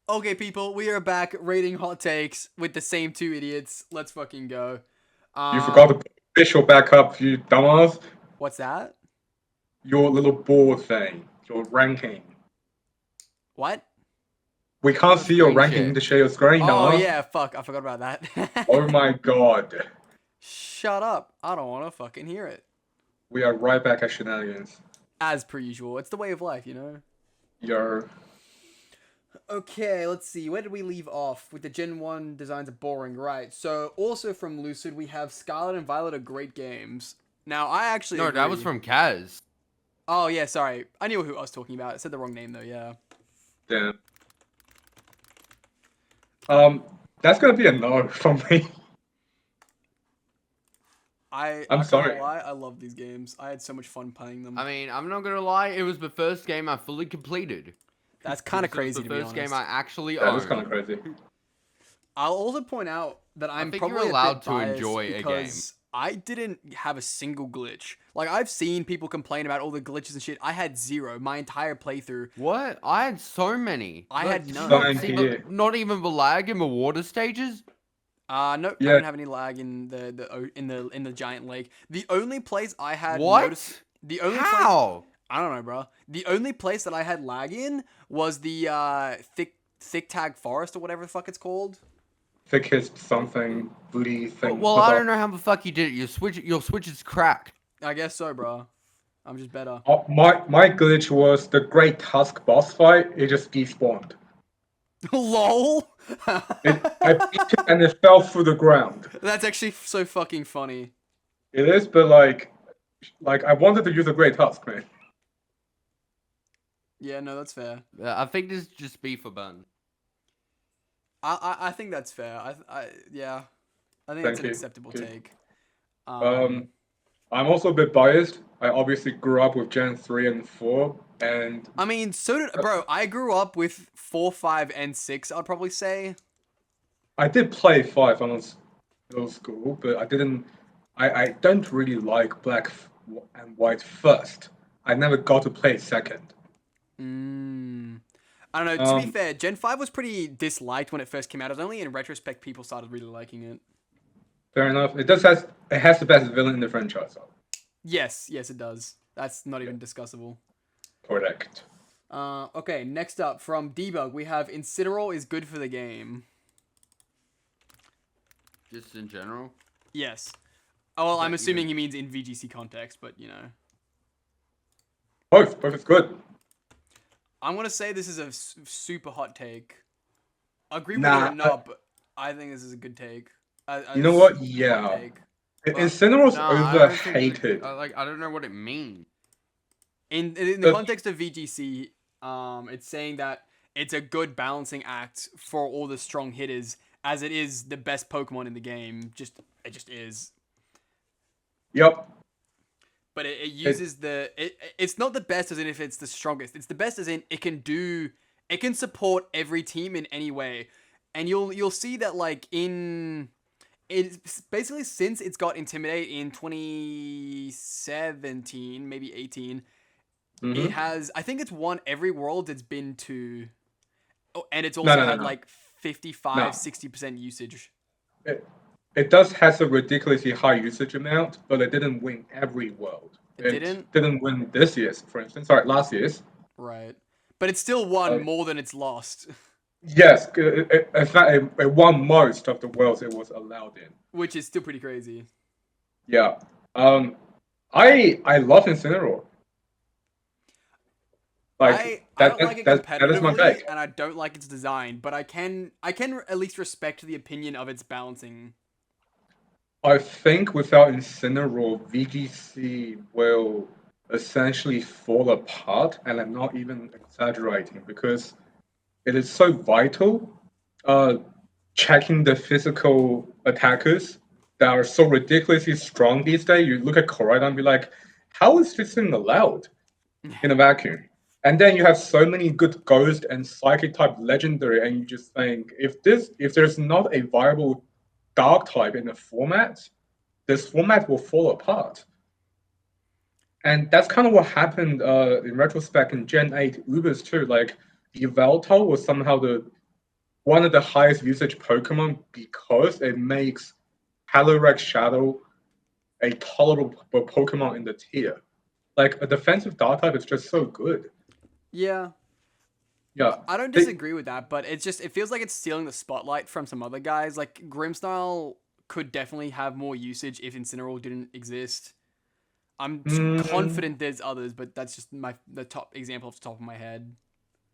Okay, people, we are back rating hot takes with the same two idiots. Let's fucking go. You forgot to Um, put official back up, you dumbass. what's that? Your little board thing, your ranking. What? We Do can't a see your screen ranking share. to share your screen, Oh dumbass. yeah, fuck, I forgot about Oh that. my god. Shut up. I don't want to fucking hear it. We are right back at shenanigans. As per usual, it's the way of life, you know. Your Okay, let's see. Where did we leave off? With the Gen 1 designs are boring, right? So, also from Lucid, we have Scarlet and Violet are great games. Now, I actually No, that was agree. from Kaz. Oh, yeah, sorry. I knew who I was talking about. I said the wrong name, though, yeah. damn. Um, that's gonna be a no from me. I'm I can't sorry. lie, I love these games. I had so much fun playing them. I mean, I'm not gonna lie, it was the first game I fully completed. That's kind of Because it was crazy, the to be first game honest. I actually That is kind of owned. crazy. I'll also point out that I I'm think you're probably a allowed bit to biased enjoy a game. because I didn't have a single glitch. Like, I've seen people complain about all the glitches and shit. I had zero my entire playthrough. What? I had so many. I Look, had did you none. not Same see the, here. not even the lag in the water stages? Nope, I Yeah, didn't have any lag in the giant lake. The only place I had noticed, What? the only place How? I don't know, bro. The only place that I had lag in was the thick tag forest or whatever the fuck it's called. thickest something booty thing. Well, What's I don't up? know how the fuck you did it. Your switch is cracked. I guess so, bro. I'm just better. My glitch was the Great Tusk boss fight. It just despawned. Lol. I beat it and it fell through the ground. That's actually so fucking funny. It is, but like I wanted to use a Great Tusk, man. Yeah, no, that's fair. I think this is just beef for bun. I think that's fair. Yeah, I think that's Thank an you. acceptable Okay. take. Um, I'm also a bit biased. I obviously grew up with Gen 3 and 4, and I mean, so did bro. I grew up with 4, 5, and 6. I'd probably say. I did play 5 when I was middle school, but I don't really like black and white first. I never got to play second. Mm. I don't know. To be Um, fair, Gen 5 was pretty disliked when it first came out. It was only in retrospect people started really liking it. Fair enough. It has the best villain in the franchise. So. Yes, yes, it does. That's not Yeah, even discussable. correct. Okay, next up from Debug, we have Incineroar is good for the game. Just in general. Yes. Oh, well, I'm But assuming even he means in VGC context, but you know. Both is good. I'm gonna say this is a super hot take. Agree with it or Nah, not, but I think this is a good take. you A know what? super hot Yeah, take. But Incineroar's no, I don't think overhated. I don't know what it means. in the The context of VGC, it's saying that it's a good balancing act for all the strong hitters, as it is the best Pokemon in the game. It just is. Yep. But it It, uses it's not the best as in if it's the strongest. It's the best as in it can support every team in any way. And you'll see that like in it's basically since it's got Intimidate in 2017, maybe 18, it mhm. has I think it's won every world it's been to. Oh, and it's No, also no, no, had no, like 55, no. 60% usage. It, it does has a ridiculously high usage amount, but it didn't win every world. It It didn't, didn't win this year's, for instance. Sorry, last year's. right? But it still won Uh, more than it's lost, yes, in fact, it won most of the worlds it was allowed in. which is still pretty crazy. Yeah. Um, I love Incineroar. Like I don't like it that is my competitively, take. and I don't like its design, but I can at least respect the opinion of its balancing. I think without Incineroar, VGC will essentially fall apart, and I'm not even exaggerating because it is so vital. Uh, Checking the physical attackers that are so ridiculously strong these days. You look at Koraidon and be like, how is this thing allowed in a vacuum? And then you have so many good ghost and psychic type legendary, and you just think if there's not a viable dark type in the format, this format will fall apart. And that's kind of what happened in retrospect in Gen 8 Ubers too. Like, Yveltal was somehow one of the highest usage Pokemon because it makes Calyrex Shadow a tolerable Pokemon in the tier. Like a defensive Dark type is just so good. Yeah. Yeah, I don't disagree with that, but it feels like it's stealing the spotlight from some other guys. Like Grimmstyle could definitely have more usage if Incineroar didn't exist. I'm confident there's others, but that's just the top example off the top of my head.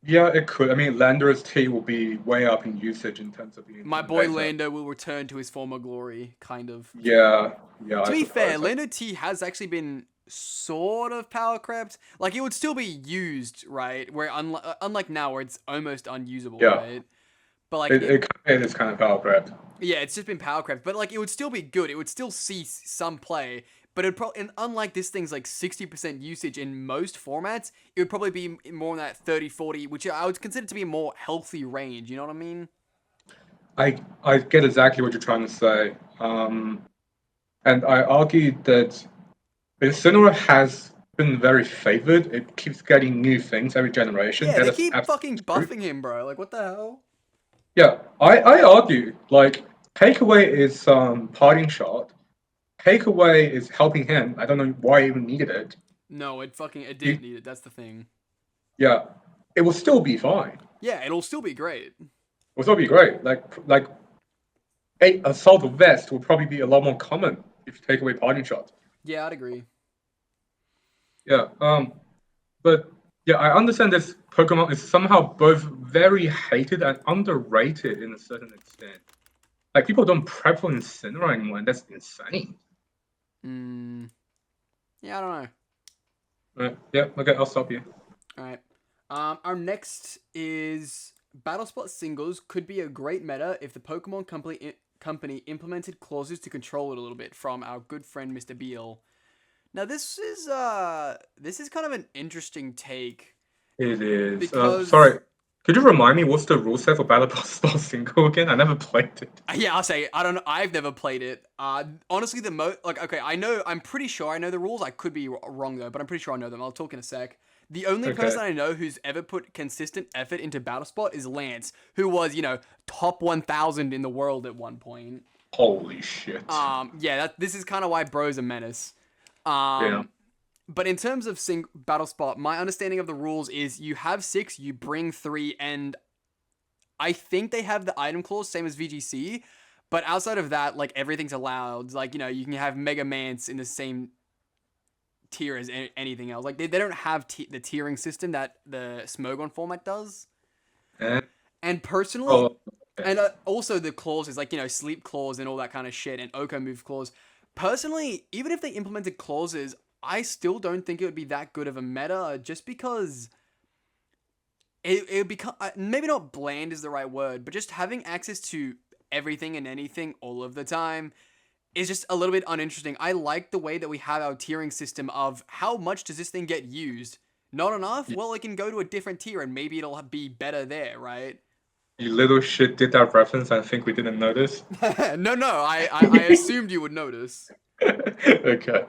yeah, it could. I mean, Landorus T will be way up in usage in terms of being My boy better. Lando will return to his former glory, kind of. Yeah. To I be fair, suppose. Lando T has actually been sort of power crept. Like it would still be used, right? Where unlike now, where it's almost unusable, Yeah. right? But like it is kind of power crept. yeah, it's just been power crept. But like it would still be good. It would still see some play. But it probably, and unlike this thing's like 60% usage in most formats, it would probably be more in that 30, 40, which I would consider to be a more healthy range. You know what I mean? I get exactly what you're trying to say. And I argue that Incineroar has been very favored. It keeps getting new things every generation. Yeah, That they is keep absolutely fucking true. buffing him, bro. Like, what the hell? Yeah, I argue like takeaway is parting shot. Takeaway is helping him. I don't know why he even needed it. No, it You- didn't need it. That's the thing. yeah, it will still be fine. Yeah, it'll still be great. It will still be great. Like a assault vest will probably be a lot more common if you take away parting shot. Yeah, I'd agree. Yeah. But yeah, I understand this Pokemon is somehow both very hated and underrated in a certain extent. Like people don't prep for Incineroar anymore, and that's insane. Yeah, I don't know. Right. Yeah. Okay. I'll stop you. All right. Our next is Battle Spot singles could be a great meta if the Pokemon company implemented clauses to control it a little bit from our good friend Mr. Beal. Now this is kind of an interesting take It is. because Sorry. Could you remind me what's the rule set for Battle Ball Single again? I never played it. yeah, I'll say I don't know. I've never played it. Honestly, okay, I'm pretty sure I know the rules. I could be wrong though, but I'm pretty sure I know them. I'll talk in a sec. The only Okay. person I know who's ever put consistent effort into Battle Spot is Lance, who was top 1,000 in the world at one point. Holy shit. Yeah, this is kind of why bro's a menace. Yeah. But in terms of Battle Spot, my understanding of the rules is you have 6, you bring 3, and I think they have the item clause, same as VGC. But outside of that, like everything's allowed. Like, you can have Mega Mance in the same tier as anything else. Like they don't have the tiering system that the Smogon format does. Eh? And personally, Oh, okay. and also the clauses like sleep clause and all that kind of shit and Oko move clause. Personally, even if they implemented clauses, I still don't think it would be that good of a meta, just because it would become maybe not bland is the right word, but just having access to everything and anything all of the time is just a little bit uninteresting. I like the way that we have our tiering system of how much does this thing get used. Not enough? Well, it can go to a different tier and maybe it'll be better there, right? You little shit did that reference. I think we didn't notice. No, I assumed you would notice. Okay.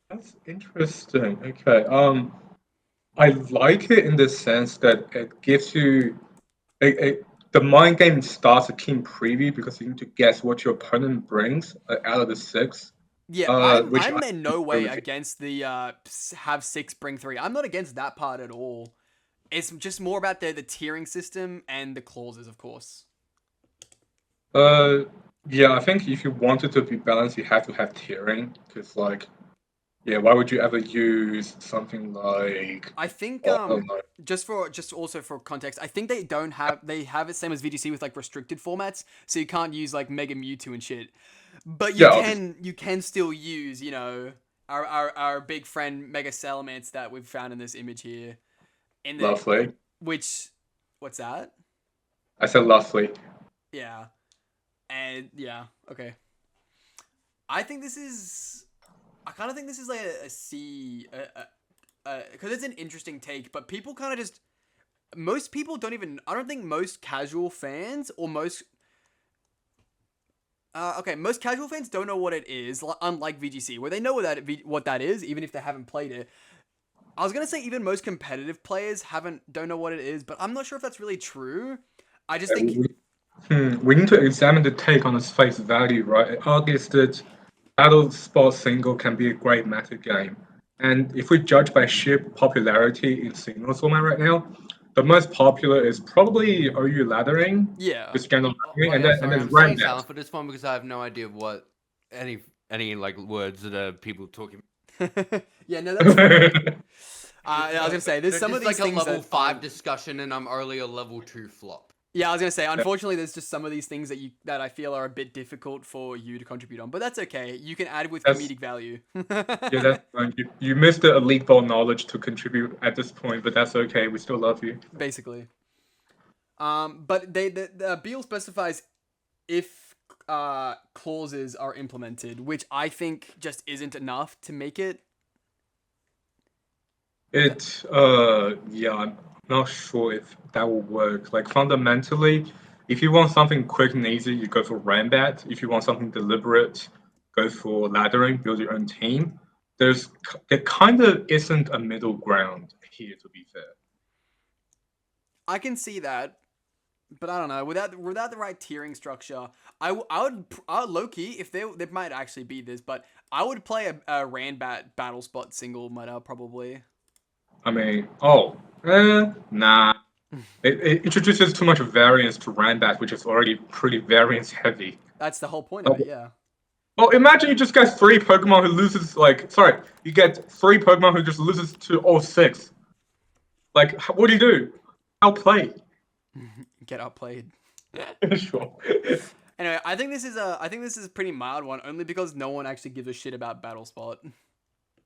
That's interesting. Okay. I like it in the sense that it gives you the mind game starts a keen preview because you need to guess what your opponent brings out of the 6. Yeah, Which I'm I in no agree way with you. against the have 6 bring 3. I'm not against that part at all. It's just more about the tiering system and the clauses, of course. Yeah, I think if you want it to be balanced, you have to have tiering because, like, yeah, why would you ever use something like I think I don't know. just also for context, I think they have it same as VGC with like restricted formats, so you can't use like Mega Mewtwo and shit. But Yeah, obviously. you can still use, our big friend Mega Salamence that we've found in this image here. Lovely. Which what's that? I said lovely. Yeah. And yeah, okay. I kind of think this is like a C, because it's an interesting take, but people kind of just, most people don't even, I don't think most casual fans or most casual fans don't know what it is, unlike VGC, where they know what that is, even if they haven't played it. I was gonna say even most competitive players don't know what it is, but I'm not sure if that's really true. I just think We need to examine the take on its face value, right? It argues that Battle Sport Single can be a great meta game. And if we judge by sheer popularity in singles format right now, the most popular is probably OU Laddering, yeah. just general Oh laddering, yeah, and sorry, then I'm staying Rambat. silent for this one because I have no idea what any like words that are people talking. Yeah, no, that's fine. I was gonna say there's This some of is these like a things level that 5 aren't- discussion, and I'm only a level 2 flop. Yeah, I was gonna say unfortunately there's just some of these things that I feel are a bit difficult for you to contribute on, but that's okay. You can add with That's comedic value. yeah, that's fine. You missed the elite ball knowledge to contribute at this point, but that's okay. We still love you. Basically. But the Beal specifies if clauses are implemented, which I think just isn't enough to make it. Yeah, I'm not sure if that will work. Like fundamentally, if you want something quick and easy, you go for Rambat. If you want something deliberate, go for laddering, build your own team. There kind of isn't a middle ground here, to be fair. I can see that, but I don't know. Without the right tiering structure, I would low key if there might actually be this, but I would play a Ranbat battle spot single meta probably. I mean, nah. It introduces too much variance to Rambat, which is already pretty variance heavy. That's the whole point of it, yeah. Well, imagine you just get three Pokemon who loses, you get three Pokemon who just loses to all six. Like, what do? Outplay. Get outplayed. Sure. Anyway, I think this is a pretty mild one, only because no one actually gives a shit about Battle Spot.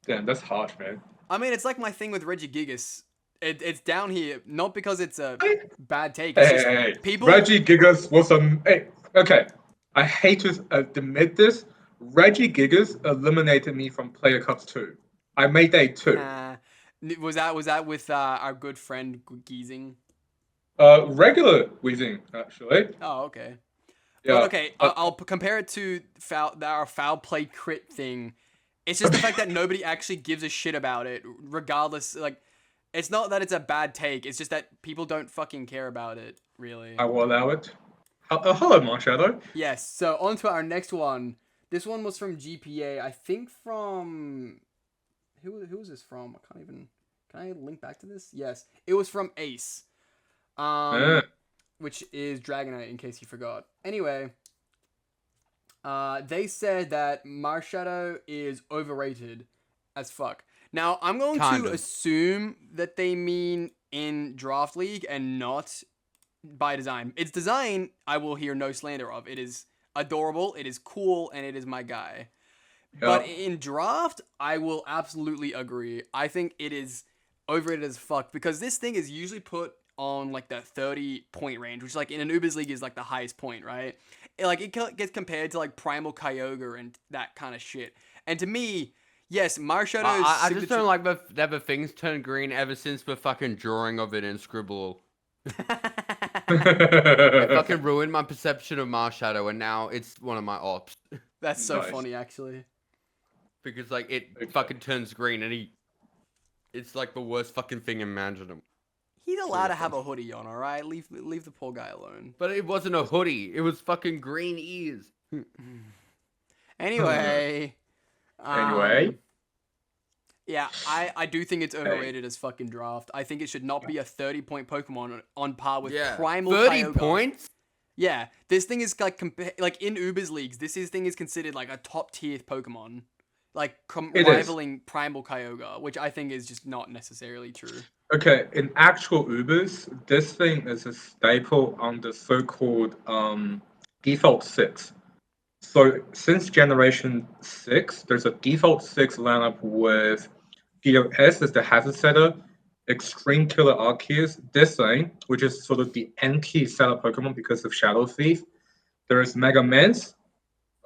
Damn, that's harsh, man. I mean, it's like my thing with Regigigas. It's down here, not because it's a bad take. It's just people. Regigigas was okay. I hate to admit this. Regigigas eliminated me from Player Cups 2. I made day 2. Was that with our good friend Geezing? Regular Weezing, actually. Oh, okay. Yeah. But okay, I'll compare it to our foul play crit thing. It's just the fact that nobody actually gives a shit about it, regardless. Like, it's not that it's a bad take. It's just that people don't fucking care about it, really. I will allow it. Hello, Marshadow. Yes. So on to our next one. This one was from GPA. I think from who was this from? I can't even. Can I link back to this? Yes, it was from Ace. Which is Dragonite, in case you forgot. Anyway, they said that Marshadow is overrated as fuck. Now, I'm going to assume that they mean in Draft League and not by design. Its design, I will hear no slander of. It is adorable, it is cool, and it is my guy. Yep. But in Draft, I will absolutely agree. I think it is overrated as fuck because this thing is usually put on like the 30-point range, which like in an Ubers League is like the highest point, right? It gets compared to like Primal Kyogre and that kind of shit. And to me, yes, Marshadow is I just don't like that the things turn green ever since the fucking drawing of it in Scribble. It fucking ruined my perception of Marshadow, and now it's one of my ops. That's so funny, actually. Because like it fucking turns green, and it's like the worst fucking thing imaginable. He's allowed to have a hoodie on, alright? Leave the poor guy alone. But it wasn't a hoodie. It was fucking green ears. Anyway. Yeah, I do think it's overrated as fucking Draft. I think it should not be a 30-point Pokemon on par with Primal 30 Kyogre. points? Yeah, this thing is like in Ubers Leagues, thing is considered like a top-tier Pokemon. Like rivaling Primal Kyogre, which I think is just not necessarily true. Okay, in actual Ubers, this thing is a staple on the so-called default 6. So since Generation 6, there's a default 6 lineup with GOS as the hazard setter, Extreme Killer Arceus, this thing, which is sort of the anti-setter Pokemon because of Shadow Thief. There is Mega Mance.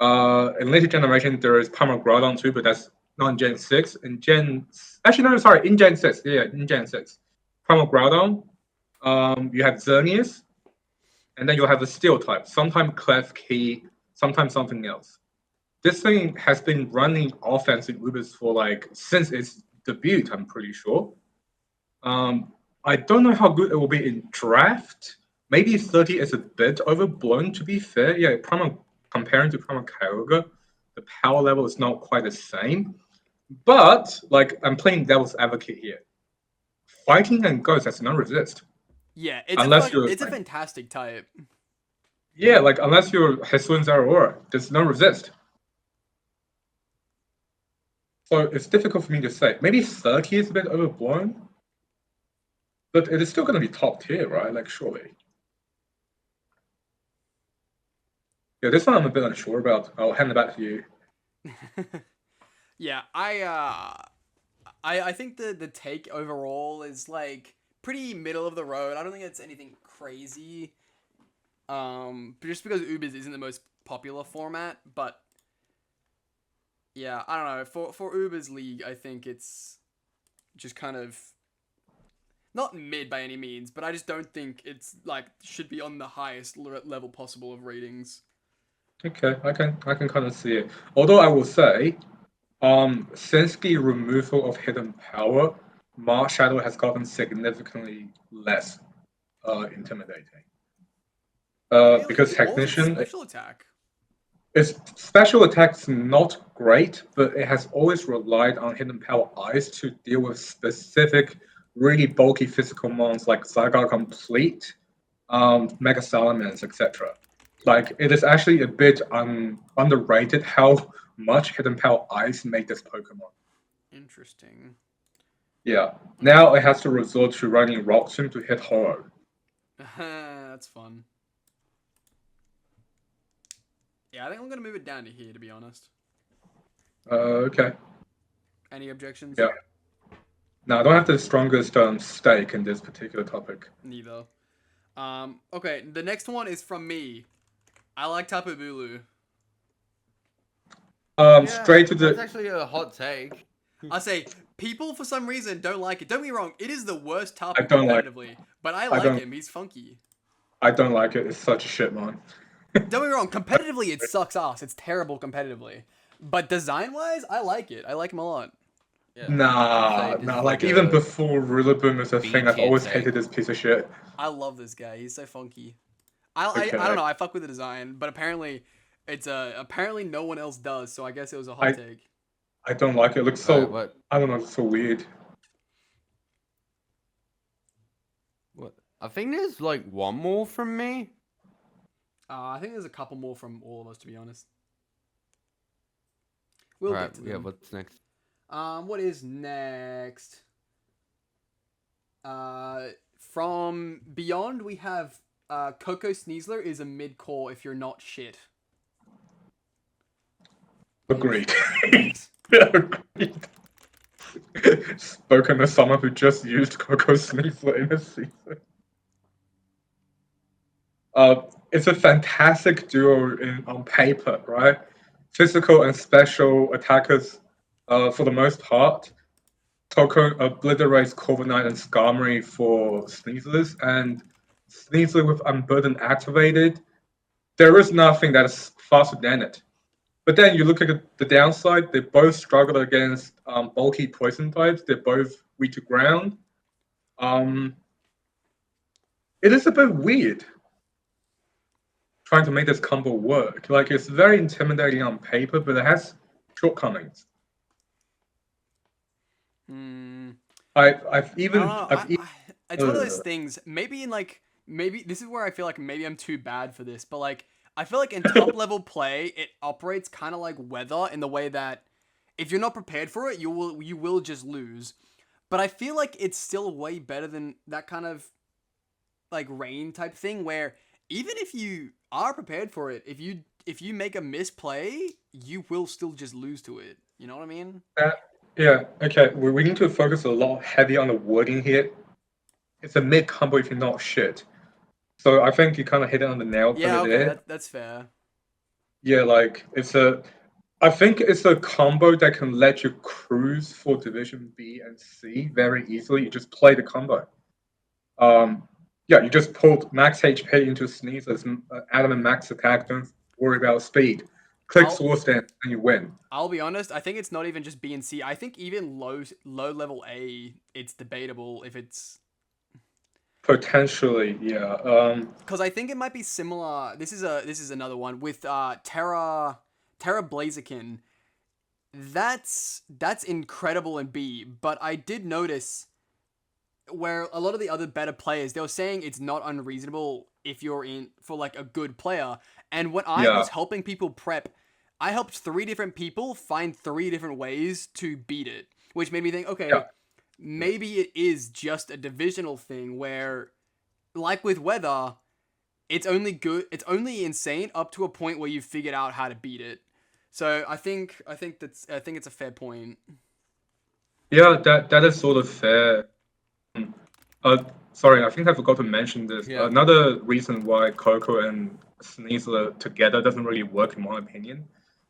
In later generation, there is Groudon too, but that's not in Gen 6. In Gen 6. Yeah, in Gen 6. Groudon. You have Xerneas. And then you have the Steel type. Sometimes Klefki, sometimes something else. This thing has been running offense in Ubers for since its debut, I'm pretty sure. I don't know how good it will be in draft. maybe 30 is a bit overblown, to be fair. Yeah, comparing to Primal Kyogre, the power level is not quite the same. But, like, I'm playing devil's advocate here. Fighting and Ghost has no resist. Yeah, Unless you're, it's a like, fantastic type. yeah, like, unless you're Hisuian Zeraora, there's no resist. So it's difficult for me to say. Maybe 30 is a bit overblown, but it is still going to be top tier, right? Like, surely. Yeah, this one I'm a bit unsure about. I'll hand it back to you. Yeah, I think the take overall is like pretty middle of the road. I don't think it's anything crazy. But just because Ubers isn't the most popular format, but yeah, I don't know. For Uber's league, I think it's just kind of not mid by any means, but I just don't think it's like should be on the highest level possible of ratings. Okay, I can kind of see it. Although I will say, since the removal of hidden power, Mars Shadow has gotten significantly less intimidating. Really? Because What was its Technician, special attack? its special attack's not great, but it has always relied on hidden power eyes to deal with specific, really bulky physical mons like Zygarde Complete, Mega Salamence, etc. Like, it is actually a bit underrated how much hidden power eyes make this Pokemon. Interesting. Yeah. Now it has to resort to running Rock Tomb to hit Horror. That's fun. Yeah, I think I'm gonna move it down to here, to be honest. Okay. Any objections? Yeah. Now, I don't have the strongest stake in this particular topic. Neither. Okay, the next one is from me. I like Tapu Bulu. Straight to That's the. actually a hot take. I say people for some reason don't like it. Don't get me wrong, it is the worst I Tapu don't like. competitively, but I I like don't. him. He's funky. I don't like it. It's such a shit, man. Don't get me wrong, competitively it sucks ass. It's terrible competitively, but design-wise, I like it. I like him a lot. Yeah. Nah, This nah. is Like, like even a before Rillaboom is a B thing, I've tier always take. hated this piece of shit. I love this guy. He's so funky. I Okay. don't know. I fuck with the design, but apparently, apparently no one else does. So I guess it was a hot take. I don't like it. It looks so. What? I don't know. It's so weird. What? I think there's like one more from me. I think there's a couple more from all of us, to be honest. We'll Right. get to Yeah. them. What's next? What is next? From Beyond, we have Coco Sneasler is a mid core if you're not shit. Agreed. Agreed. Spoken as someone who just used Coco Sneasler in a season. It's a fantastic duo on paper, right? Physical and special attackers, for the most part. Coco obliterates Corviknight and Skarmory for Sneaslers, and Sneasler with Unburden activated. There is nothing that is faster than it. But then you look at the downside, they both struggle against bulky poison types. They're both weak to ground. It is a bit weird trying to make this combo work. Like, it's very intimidating on paper, but it has shortcomings. I've even It's one of those things. Maybe this is where I feel like maybe I'm too bad for this, but like I feel like in top level play, it operates kind of like weather in the way that if you're not prepared for it, you will just lose. But I feel like it's still way better than that kind of like rain type thing where even if you are prepared for it, if you make a misplay, you will still just lose to it. You know what I mean? Yeah, okay. We need to focus a lot heavy on the wording here. It's a mid combo if you're not shit. So I think you kind of hit it on the nail. Yeah, Put it okay, there. that's fair. Yeah, like I think it's a combo that can let you cruise for Division B and C very easily. You just play the combo. Yeah, you just pulled max HP into Sneezers, Adam and max attack. Don't worry about speed. Click Swords Dance and you win. I'll be honest. I think it's not even just B and C. I think even low level A, it's debatable if it's. Potentially, yeah. Because I think it might be similar. This is another one with Terra Blaziken. That's incredible in B, but I did notice where a lot of the other better players, they were saying it's not unreasonable if you're in for like a good player. And when I Yeah. was helping people prep, I helped 3 different people find 3 different ways to beat it, which made me think, okay, Yeah. maybe it is just a divisional thing where, like with weather, it's only good, it's only insane up to a point where you've figured out how to beat it. So I think it's a fair point. Yeah, that is sort of fair. Sorry, I think I forgot to mention this. Yeah. Another reason why Coco and Sneasler together doesn't really work, in my opinion,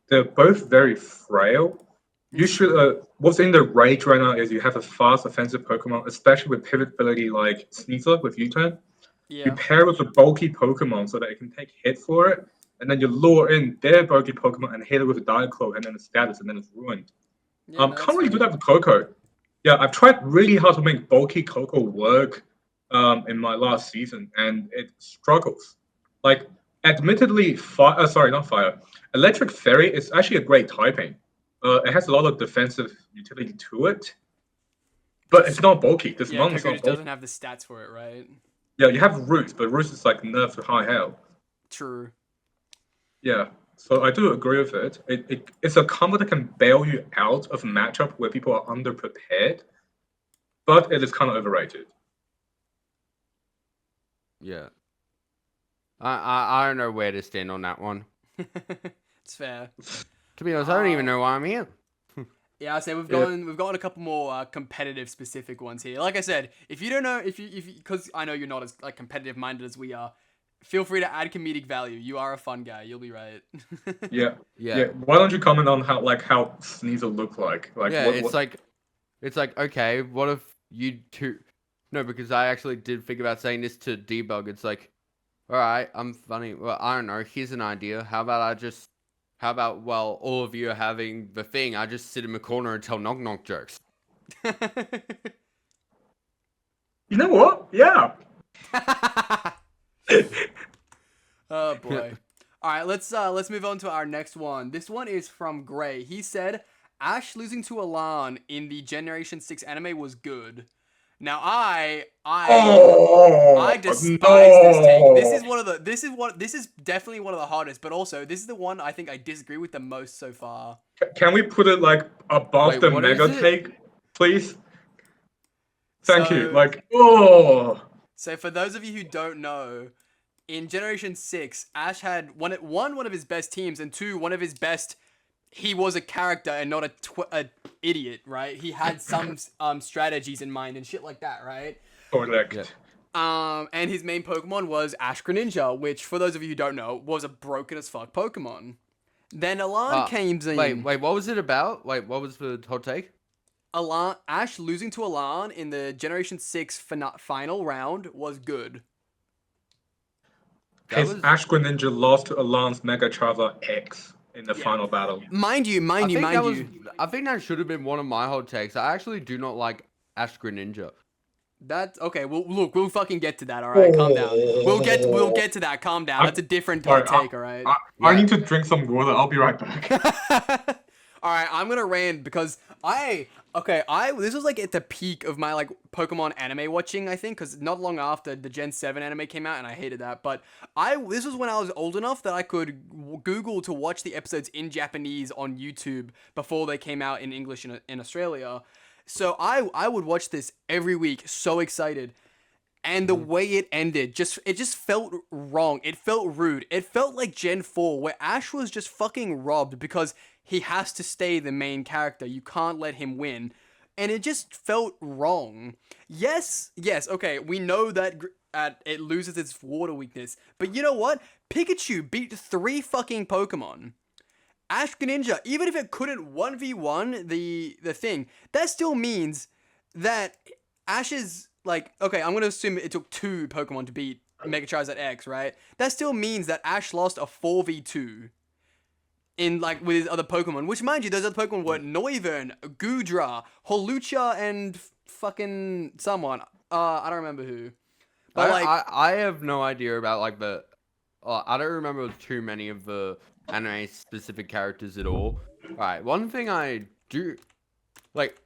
they're both very frail. You should. What's in the rage right now is you have a fast offensive Pokemon, especially with pivot ability like Sneasler with U-turn. You Yeah. pair it with a bulky Pokemon so that it can take hit for it, and then you lure in their bulky Pokemon and hit it with a Dialclo, and then it's status, and then it's ruined. Yeah, no, that's Can't really do fair. that with Coco. Yeah, I've tried really hard to make bulky Coco work in my last season, and it struggles. Like, admittedly, not fire. Electric Fairy is actually a great typing. It has a lot of defensive utility to it, but it's not bulky. This Yeah, monk is Coco not just bulky. doesn't have the stats for it, right? Yeah, you have Roots, but Roots is like nerfed to high hell. True. Yeah, so I do agree with it. It's a combo that can bail you out of a matchup where people are underprepared, but it is kind of overrated. Yeah. I don't know where to stand on that one. It's fair. To be honest, I don't even know why I'm here. Yeah, I say we've Yeah. gotten a couple more competitive specific ones here. Like I said, if you don't know, if you because I know you're not as like competitive minded as we are, feel free to add comedic value. You are a fun guy. You'll be right. Yeah. Yeah. Yeah. Why don't you comment on how Sneasel look like? Like Yeah, what, it's what like okay, what if you two? No, because I actually did think about saying this to debug. It's like, all right, I'm funny. Well, I don't know. Here's an idea. How about while all of you are having the thing, I just sit in the corner and tell knock knock jokes. You know what? Yeah. Oh boy. All right, let's move on to our next one. This one is from Gray. He said Ash losing to Alan in the Generation 6 anime was good. Now I despise this take. This is No. one of the this is definitely one of the hardest, but also this is the one I think I disagree with the most so far. Can we put it like above Wait, the what mega is it? take, please? Thank you. So- Like, oh. So for those of you who don't know, in Generation 6, Ash had one of his best teams, and two, one of his best, he was a character and not a idiot, right? He had some strategies in mind and shit like that, right? Correct. Yeah. And his main Pokemon was Ash Greninja, which, for those of you who don't know, was a broken as fuck Pokemon. Then Alan came in. Wait, what was it about? Wait, what was the hot take? Ash losing to Alan in the Generation 6 final round was good. His Ash Greninja lost to Alan's Mega Traveler X in the final battle. Mind you. I think that should have been one of my hot takes. I actually do not like Ash Greninja. That's okay. Well, look, we'll fucking get to that. All right, calm down. We'll get to that. Calm down. That's a different hot take. All right. I need to drink some water. I'll be right back. All right, I'm gonna rant because this was like at the peak of my like Pokemon anime watching, I think, because not long after the Gen 7 anime came out, and I hated that. But this was when I was old enough that I could Google to watch the episodes in Japanese on YouTube before they came out in English in Australia. So I would watch this every week, so excited. And the way it ended, it just felt wrong. It felt rude. It felt like Gen 4, where Ash was just fucking robbed because he has to stay the main character. You can't let him win. And it just felt wrong. Yes, okay, we know that it loses its water weakness. But you know what? Pikachu beat 3 fucking Pokemon. Ash Greninja, even if it couldn't 1v1 the thing, that still means that Ash's... Like, okay, I'm going to assume it took 2 Pokemon to beat Mega Charizard X, right? That still means that Ash lost a 4v2 in, like, with his other Pokemon. Which, mind you, those other Pokemon were Noivern, Goodra, Holucha, and fucking someone. I don't remember who. But like, I have no idea about like the. I don't remember too many of the anime specific characters at all. Alright, one thing I do like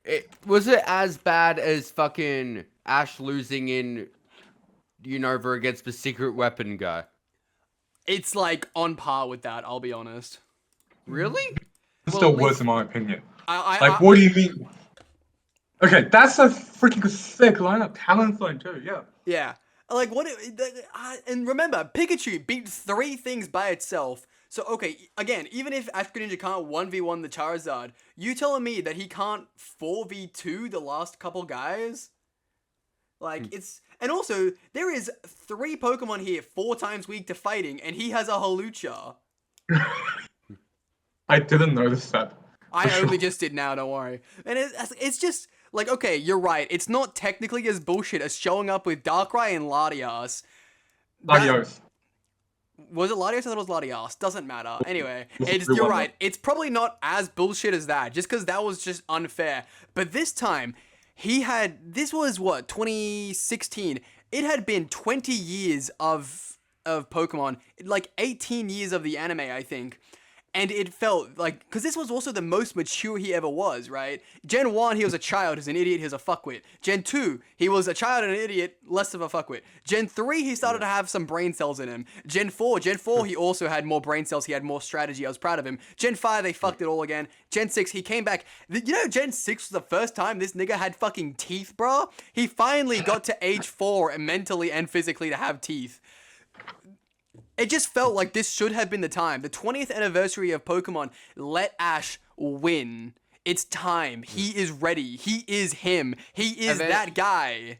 was it as bad as fucking Ash losing in Unova against the secret weapon guy? it's like on par with that. I'll be honest. Really? It's Well, still at worse least- in my opinion. I Like, what do you mean? Okay, that's a freaking sick lineup. Talent zone too, yeah. yeah. Like what? And remember, Pikachu beat 3 things by itself. So okay, again, even if African Ninja can't 1v1 the Charizard, you telling me that he can't 4v2 the last couple guys? Like it's and also there is 3 Pokemon here 4 times weak to fighting, and he has a Hawlucha. I didn't notice that. I For only sure. just did now, don't worry. And it's just like, okay, you're right. It's not technically as bullshit as showing up with Darkrai and Latias. That- Adios. Was it Latias? I thought it was Latias. Doesn't matter. Anyway, We'll you're figure one right. It's probably not as bullshit as that, just because that was just unfair. But this time, this was what, 2016. It had been 20 years of Pokemon, like 18 years of the anime, I think. And it felt like, because this was also the most mature he ever was, right? Gen 1, he was a child, he's an idiot, he was a fuckwit. Gen 2, he was a child and an idiot, less of a fuckwit. Gen 3, he started to have some brain cells in him. Gen 4, he also had more brain cells, he had more strategy, I was proud of him. Gen 5, they fucked it all again. Gen 6, he came back. You know, Gen 6 was the first time this nigga had fucking teeth, bro? He finally got to age 4 and mentally and physically to have teeth. It just felt like this should have been the time. The 20th anniversary of Pokemon, let Ash win. It's time. He is ready. He is him. He is that guy.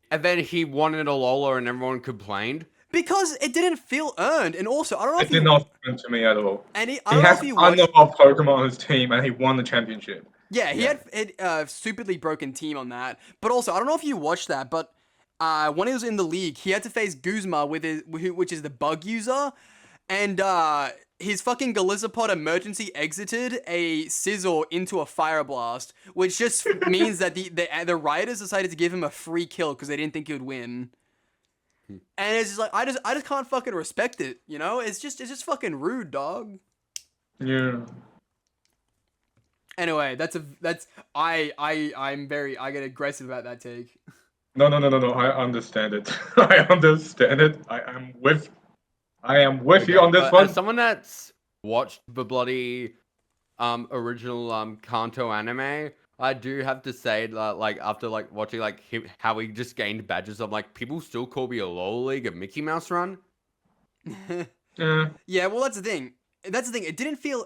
And then he wanted a Lola and everyone complained. Because it didn't feel earned. And also, I don't know It if you... did not happen to me at all. And I He don't know has if you watched... unloved Pokemon on his team and he won the championship. Yeah, he had a stupidly broken team on that. But also, I don't know if you watched that, but when he was in the league, he had to face Guzma which is the bug user, and his fucking Galizapod emergency exited a Scizor into a Fire Blast, which just means that the Rioters decided to give him a free kill because they didn't think he would win. And it's just like I just can't fucking respect it, you know? It's just fucking rude, dog. Yeah. Anyway, I get aggressive about that take. No. I understand it. I understand it. I am with you on this one. As someone that's watched the bloody original Kanto anime, I do have to say that, like, after like watching like how he just gained badges, I'm like, people still call me a Lola League, a Mickey Mouse run. Yeah, well, that's the thing. It didn't feel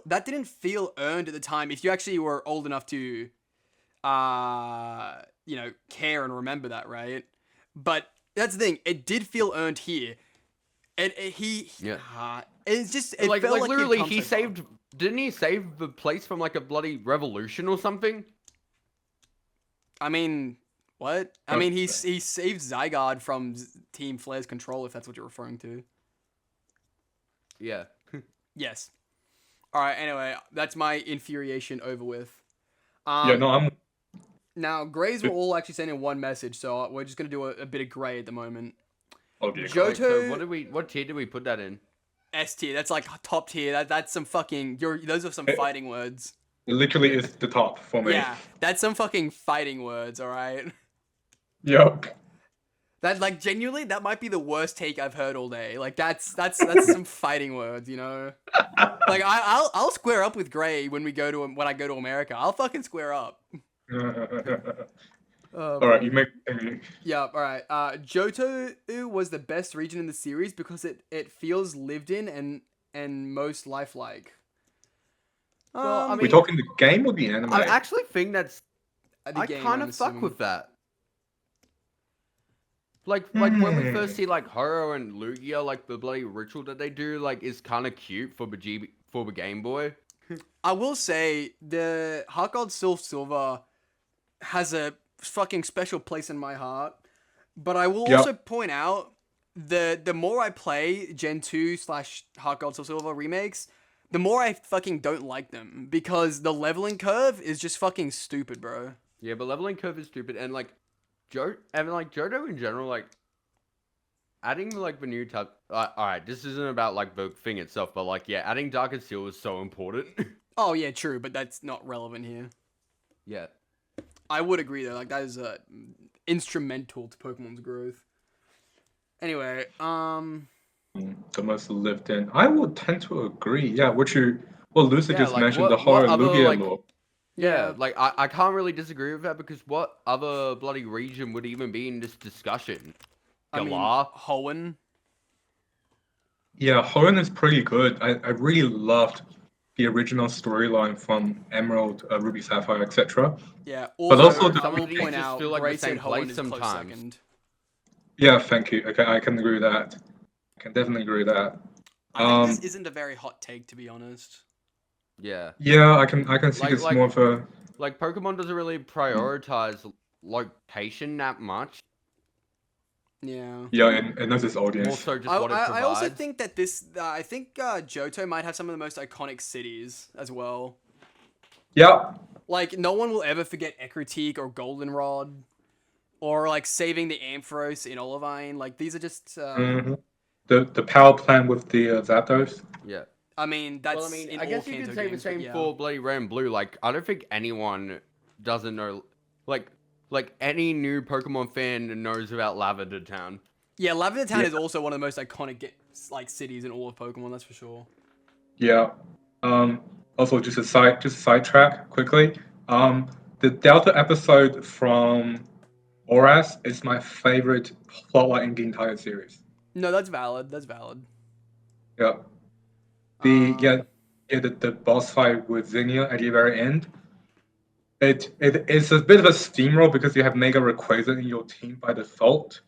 earned at the time. If you actually were old enough to, care and remember that, right? But that's the thing. It did feel earned here. It's just it like felt like literally he'd come he so far. saved. Didn't he save the place from like a bloody revolution or something? I mean, what? I mean, he saved Zygarde from Team Flare's control, if that's what you're referring to. Yeah. Yes. All right. Anyway, that's my infuriation over with. Yeah, no, I'm. Now, Greys were all actually sending one message, so we're just gonna do a bit of Grey at the moment. Oh dear. Johto- Like, so what tier did we put that in? S tier. That's like top tier. That's some fucking. Those are some fighting words. It literally is the top for me. Yeah, that's some fucking fighting words. All right. Yep. That like genuinely, that might be the worst take I've heard all day. Like that's some fighting words, you know. Like I'll square up with Gray when I go to America. I'll fucking square up. All right, you make. Yeah, all right. Johto was the best region in the series because it feels lived in and most lifelike. Well, I We mean, talking the game or the anime? I actually think that's. the I game, kind I'm of fuck assuming. with that. Like when we first see like Horo and Lugia, like the bloody ritual that they do, like is kind of cute for the Game Boy. I will say the Heart Gold Silver has a fucking special place in my heart, but I will also point out the more I play Gen 2 / Heart Gold Silver remakes, the more I fucking don't like them because the leveling curve is just fucking stupid, bro. Yeah, but leveling curve is stupid, and like Johto in general, like adding like the new type. All right, this isn't about like the thing itself, but like yeah, adding Dark and Steel is so important. Oh yeah, true, but that's not relevant here. Yeah. I would agree though. Like that is instrumental to Pokemon's growth. Anyway, The most lived in. I would tend to agree. Yeah, what Lucy Yeah, just like mentioned, the what horror other Lugia like lore. yeah, like I can't really disagree with that because what other bloody region would even be in this discussion? I mean, Galar? Hoenn. Yeah, Hoenn is pretty good. I really loved the original storyline from Emerald, Ruby Sapphire, etc. Yeah. But Also, also, Some I will of these point just out, feel like the Gray said same place Hoenn is a close sometimes. second. yeah, thank you. Okay, I can agree with that. I can definitely agree with that. I think this isn't a very hot take, to be honest. Yeah. Yeah, I can see this more of a. Like Pokemon doesn't really prioritize location that much. Yeah. Yeah, and this is More audience. so just what it provides. I also think that this. I think Johto might have some of the most iconic cities as well. Yeah, Like no one will ever forget Ekritique or Goldenrod, or like saving the Ampharos in Olivine. Like these are just. the power plant with the Zapdos. Yeah. I mean, that's Well, I mean, in I all guess you Kanto could say games, the but same yeah. for Bloody Red and Blue. Like, I don't think anyone doesn't know. Like any new Pokemon fan knows about Lavender Town. Yeah, Lavender Town Yeah. is also one of the most iconic like cities in all of Pokemon. That's for sure. Yeah. Also, just a sidetrack quickly. The Delta episode from Oras is my favorite plotline in the entire series. No, that's valid. That's valid. Yeah. The boss fight with Zinnia at the very end. It's a bit of a steamroll because you have Mega Rayquaza in your team by default,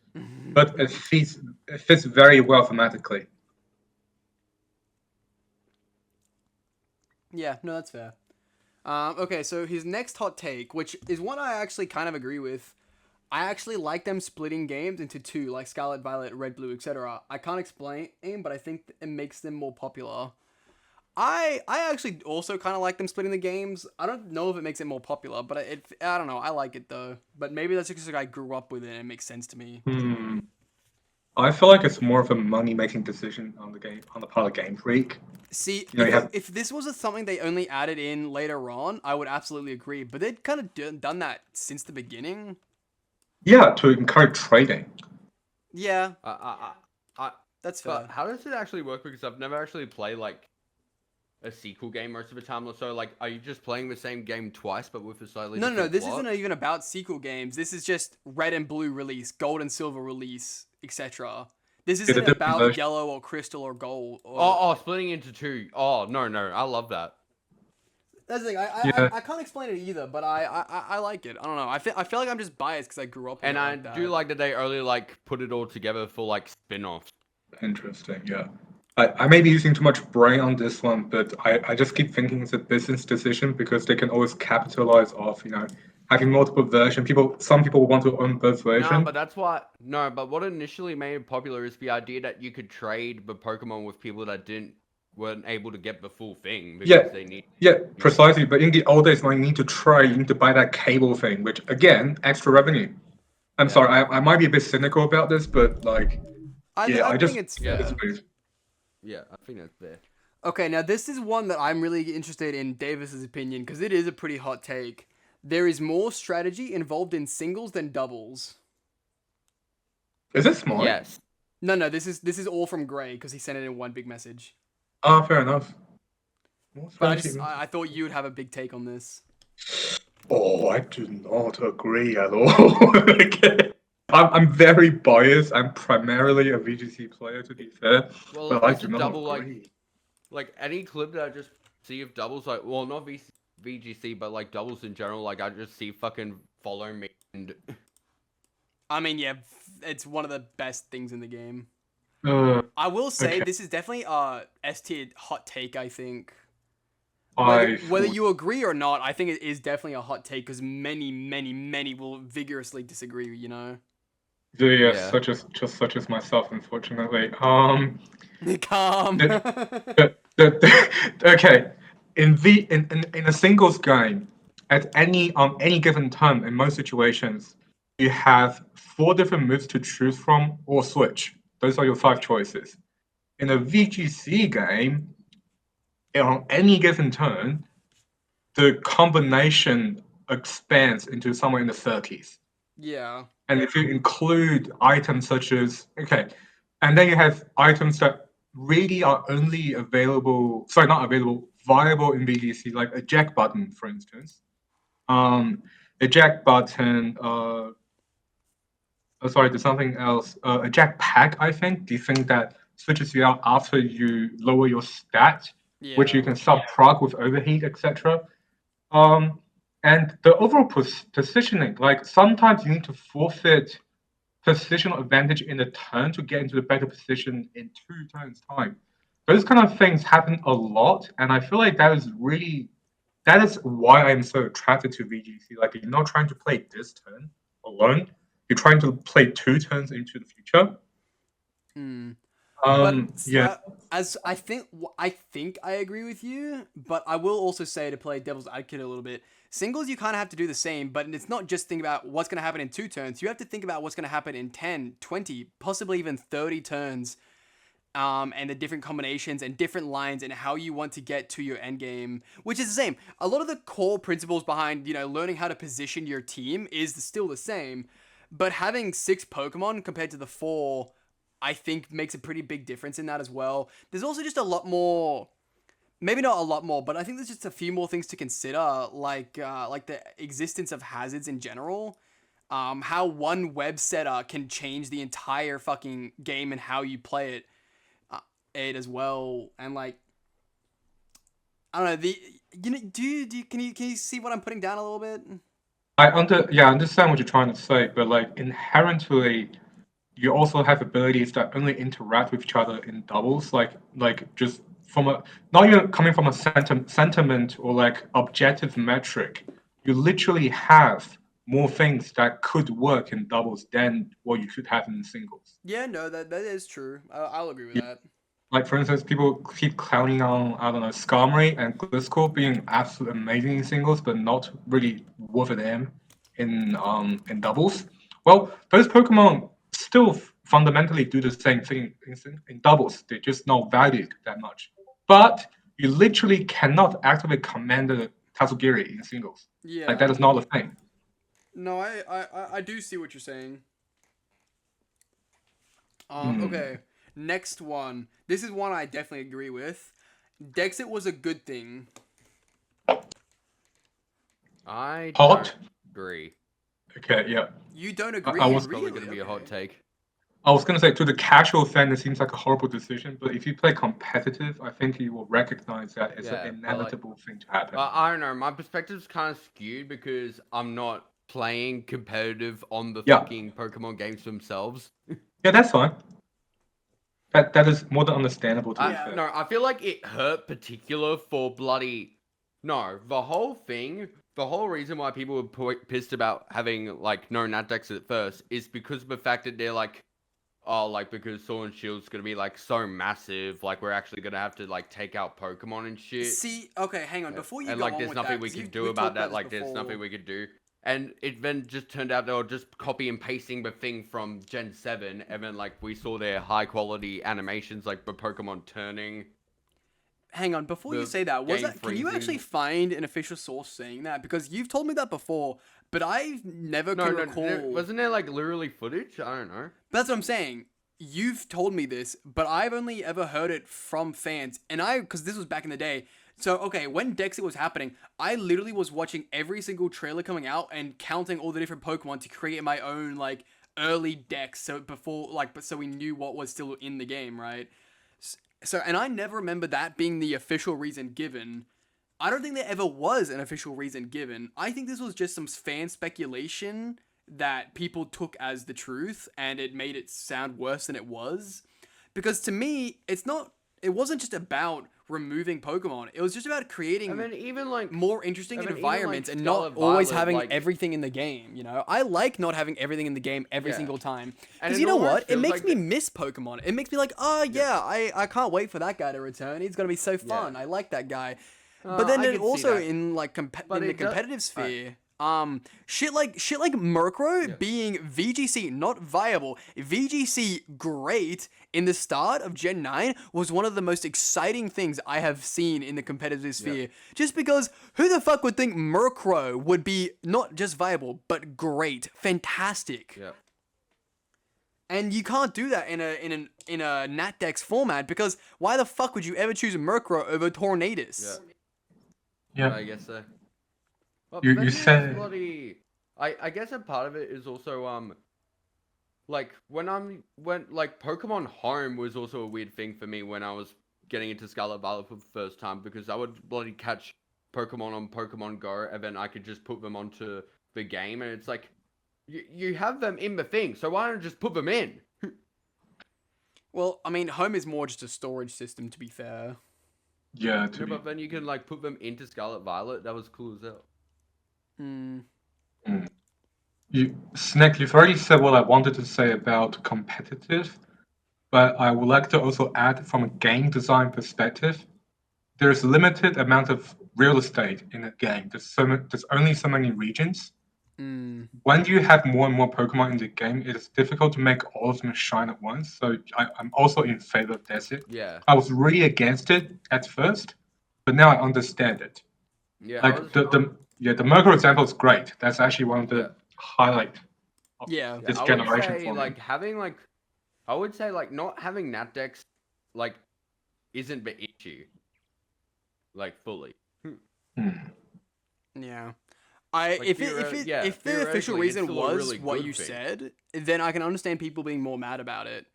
but it fits very well thematically. Yeah, no, that's fair. Okay, so his next hot take, which is one I actually kind of agree with. I actually like them splitting games into two, like Scarlet, Violet, Red, Blue, etc. I can't explain, but I think it makes them more popular. I actually also kind of like them splitting the games. I don't know if it makes it more popular, but I don't know. I like it though. But maybe that's just because I grew up with it and it makes sense to me. I feel like it's more of a money-making decision on the part of Game Freak. See, You know, if this was something they only added in later on, I would absolutely agree. But they'd kind of done that since the beginning. Yeah, to encourage trading. Yeah, I that's fair. But how does it actually work? Because I've never actually played like a sequel game most of the time. So like, are you just playing the same game twice but with a slightly No, different this plot? isn't even about sequel games. This is just Red and Blue release, Gold and Silver release, etc. This isn't different about version. Yellow or Crystal or Gold. Or... Oh, splitting into two. Oh no, I love that. That's the thing. Yeah. I can't explain it either, but I like it. I don't know. I feel like I'm just biased because I grew up with And it I like that. do like that they only like put it all together for like spin-offs. Interesting, yeah. I may be using too much brain on this one, but I just keep thinking it's a business decision because they can always capitalize off, having multiple versions. Some people want to own both versions. No, but that's what. No, but what initially made it popular is the idea that you could trade the Pokemon with people that weren't able to get the full thing because they need. Yeah, precisely. But in the old days, when you need to trade, you need to buy that cable thing, which again, extra revenue. I'm sorry, I might be a bit cynical about this, but like, I think it's fair. Yeah, I think that's fair. Okay, now this is one that I'm really interested in Davis's opinion because it is a pretty hot take. There is more strategy involved in singles than doubles. Is this smart? Yes. No, this is all from Gray because he sent it in one big message. Ah, fair enough. But I thought you would have a big take on this. Oh, I do not agree at all. Okay. I'm very biased. I'm primarily a VGC player, to be fair. Well, but I it's do a not double agree. like any clip that I just see of doubles, like well, not VGC, but like doubles in general. Like I just see fucking follow me and. I mean, yeah, it's one of the best things in the game. Uh, I will say okay. this is definitely a S tier hot take. I think. I Whether thought- you agree or not, I think it is definitely a hot take because many will vigorously disagree. You know. Yeah, Yeah. such as myself, unfortunately. Calm. Okay, in a singles game, at any given time, in most situations, you have 4 different moves to choose from or switch. Those are your 5 choices. In a VGC game, on any given turn, the combination expands into somewhere in the 30s. Yeah. And if you include items such as, okay, and then you have items that really are only available, sorry, not available, viable in VGC, like a jack button, for instance. A jack button, sorry, there's something else. A jack pack, I think. Do you think that switches you out after you lower your stat, which you Yeah. can sub-proc with overheat, etc. Um, and the overall positioning, like sometimes you need to forfeit positional advantage in a turn to get into the better position in 2 turns time. Those kind of things happen a lot, and I feel like that is why I'm so attracted to VGC. Like you're not trying to play this turn alone; you're trying to play 2 turns into the future. Mm. Yeah, As I think I agree with you, but I will also say, to play devil's advocate a little bit, singles you kind of have to do the same, but it's not just think about what's going to happen in 2 turns. You have to think about what's going to happen in 10, 20, possibly even 30 turns, and the different combinations and different lines and how you want to get to your end game, which is the same. A lot of the core principles behind, learning how to position your team is still the same, but having 6 Pokemon compared to the 4, I think makes a pretty big difference in that as well. There's also just a lot more, maybe not a lot more, but I think there's just a few more things to consider, like the existence of hazards in general. How one web setter can change the entire fucking game and how you play it as well, and like, I don't know, can you see what I'm putting down a little bit? I understand what you're trying to say, but like inherently, you also have abilities that only interact with each other in doubles, like just from a not even coming from a sentiment or like objective metric. You literally have more things that could work in doubles than what you could have in singles. Yeah, no, that is true. I'll agree with that. Like for instance, people keep clowning on I don't know Skarmory and Gliscor being absolutely amazing in singles, but not really worth a damn in doubles. Well, those Pokemon still fundamentally do the same thing in doubles. They're just not valued that much. But you literally cannot activate Commander Tatsugiri in singles. Like Yeah. that is not a thing. No, I do see what you're saying. Hmm. Okay. Next one. This is one I definitely agree with. Dexit was a good thing. I Hot? don't agree. Okay, yeah. You don't I agree? was Probably Really? gonna be a hot Okay. take. I was gonna say to the casual fan, it seems like a horrible decision, but if you play competitive, I think you will recognize that it's an Yeah, but like, inevitable thing to happen. I don't know. My perspective's kind of skewed because I'm not playing competitive on the Yeah, fucking Pokemon games themselves. yeah, that's fine. That is more than understandable to be Yeah. fair. No, I feel like it hurt particular for bloody. No, the whole thing, the whole reason why people were pissed about having like no Nat decks at first is because of the fact that they're like, oh, like because Sword and Shield's gonna be like so massive, like we're actually gonna have to like take out Pokemon and shit. See, okay, hang on. Before you And go like on there's with nothing that, we 'cause can do we've about talked about that. this Like there's before. nothing we could do. And it then just turned out they were just copy and pasting the thing from Gen 7, and then like we saw their high quality animations, like the Pokemon turning. Hang on, before you The say that, game can you actually freezing. find an official source saying that? Because you've told me that before, but I never can recall. Wasn't there like literally footage? I don't know. That's what I'm saying. You've told me this, but I've only ever heard it from fans, and because this was back in the day. So okay, when Dexit was happening, I literally was watching every single trailer coming out and counting all the different Pokemon to create my own like early decks. So so we knew what was still in the game, right? So, and I never remember that being the official reason given. I don't think there ever was an official reason given. I think this was just some fan speculation that people took as the truth, and it made it sound worse than it was. Because to me, it wasn't just about removing Pokemon. It was just about creating And then even like more interesting I mean, even, environments like, and Scarlet not always Violet, having like- everything in the game, I like not having everything in the game every Yeah. single time. And Because it you know almost what? It feels makes like me the- miss Pokemon. It makes me like, oh yeah, I can't wait for that guy to return. He's going to be so fun. Yeah. I like that guy. But then I it could see also that. in like But in the it does- competitive sphere, Shit like Murkrow Yeah. being VGC not viable, VGC great in the start of Gen 9 was one of the most exciting things I have seen in the competitive sphere. Just because who the fuck would think Murkrow would be not just viable, but great, fantastic. Yeah. And you can't do that in a Natdex format because why the fuck would you ever choose Murkrow over Tornadus? Yeah. I guess so. Well, You then there's said- bloody. I guess a part of it is also like when Pokemon Home was also a weird thing for me when I was getting into Scarlet Violet for the first time because I would bloody catch Pokemon on Pokemon Go and then I could just put them onto the game and it's like you have them in the thing, so why don't you just put them in? Well, I mean, Home is more just a storage system, to be fair. Yeah, No, but then you can like put them into Scarlet Violet. That was cool as hell. Snake, you've already said what I wanted to say about competitive, but I would like to also add from a game design perspective, there's limited amount of real estate in a game. There's only so many regions. When you have more and more Pokemon in the game, it is difficult to make all of them shine at once. So I'm also in favor of Desert. Yeah. I was really against it at first, but now I understand it. Yeah. Like the Murkrow example is great. That's actually one of the highlight of Yeah. this I would generation say for me. like having like, I would say like not having Natdex like isn't the issue. Like fully. Yeah. Like, If the official theoretically, reason it's still a was really what good you thing. said, then I can understand people being more mad about it.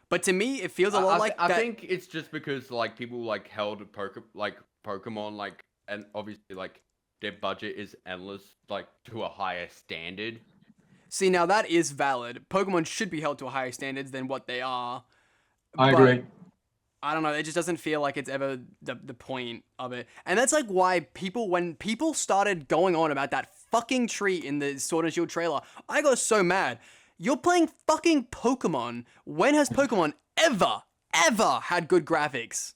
But to me, it feels a lot like I that. think it's just because like people like held Pokemon like and obviously like their budget is endless like to a higher standard. See, now that is valid. Pokemon should be held to higher standards than what they are. I but agree. I don't know. It just doesn't feel like it's ever the point of it. And that's like why when people started going on about that fucking tree in the Sword and Shield trailer, I got so mad. You're playing fucking Pokemon. When has Pokemon ever had good graphics?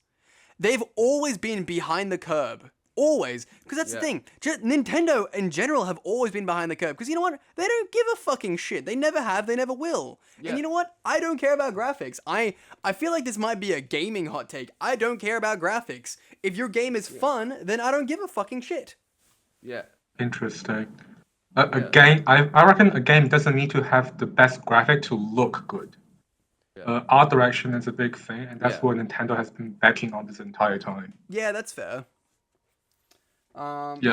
They've always been behind the curve. Always. Because that's the thing. Nintendo in general have always been behind the curve. Because you know what? They don't give a fucking shit. They never have. They never will. Yeah. And you know what? I don't care about graphics. I feel like this might be a gaming hot take. I don't care about graphics. If your game is fun, then I don't give a fucking shit. Yeah. Interesting. A game, I reckon a game doesn't need to have the best graphic to look good. Art direction is a big thing, and that's what Nintendo has been backing on this entire time. Yeah, that's fair.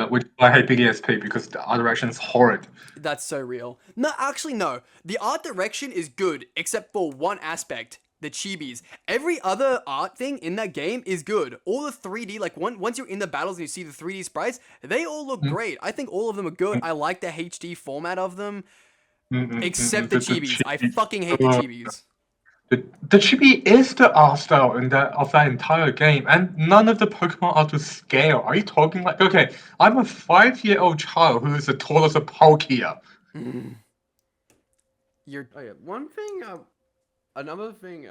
Which I hate BDSP because the art direction is horrid. That's so real. No, actually, no. The art direction is good, except for one aspect. The chibis. Every other art thing in that game is good. All the 3D, like once you're in the battles and you see the 3D sprites, they all look great. I think all of them are good. I like the HD format of them. Except the chibis. I fucking hate the chibis. The chibi is the art style of that entire game, and none of the Pokemon are to scale. Are you talking like, okay, I'm a 5-year-old child who is the tallest of Palkia. You're One thing, another thing,